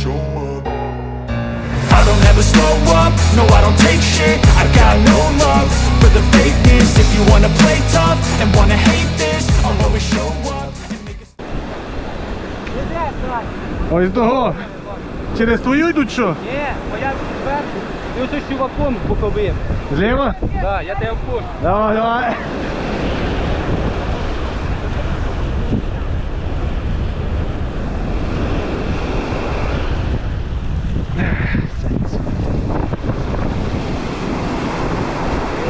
show up. I don't ever slow up, no I don't take shit. I got no love for the fakeness. If you wanna play tough and wanna hate this, I'll always show up and make a... Ось того. Через твою йдуть що? Ні, моя зверху. І ось з чуваком боковим. Зліва? Так, я тебе впущу. Давай, давай.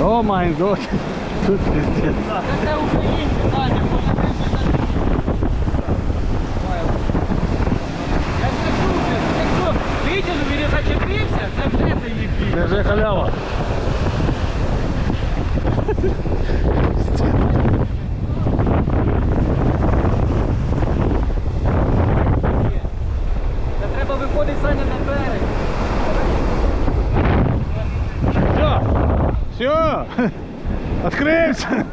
О май гот. Тут пиздец. Це українці, Таня, може ти я не чую, якщо виділу він зачепився, це вже заїбі. Це вже халява. Та треба виходити, Саня, на берег. Все, открывся.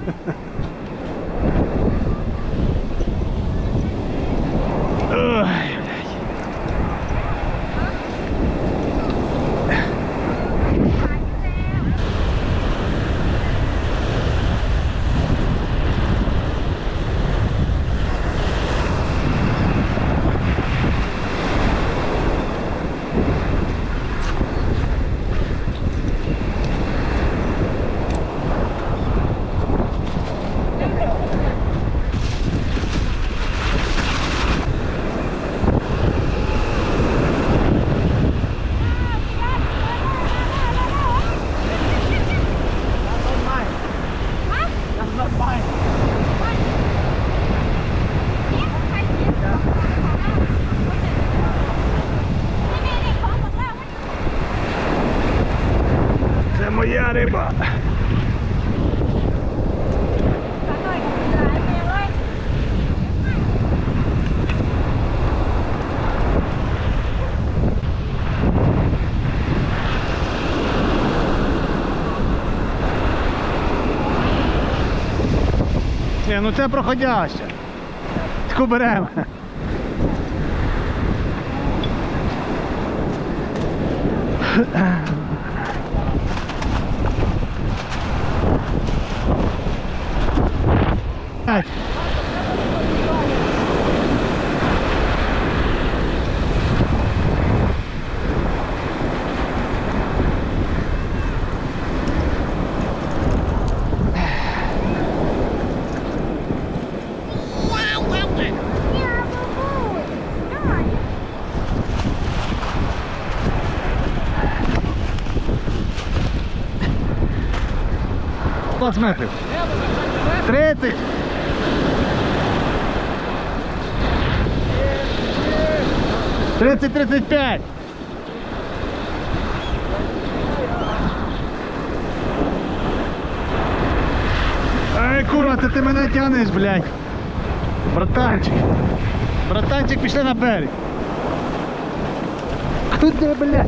Ой, блядь. Це моя риба. Ні, ну це проходяще. Таку беремо. Метрів. 30. Тридцять 5. Ай, курва, це ти мене тянеш, блядь. Братанчик. Братанчик, пішли на берег. Куди, блядь?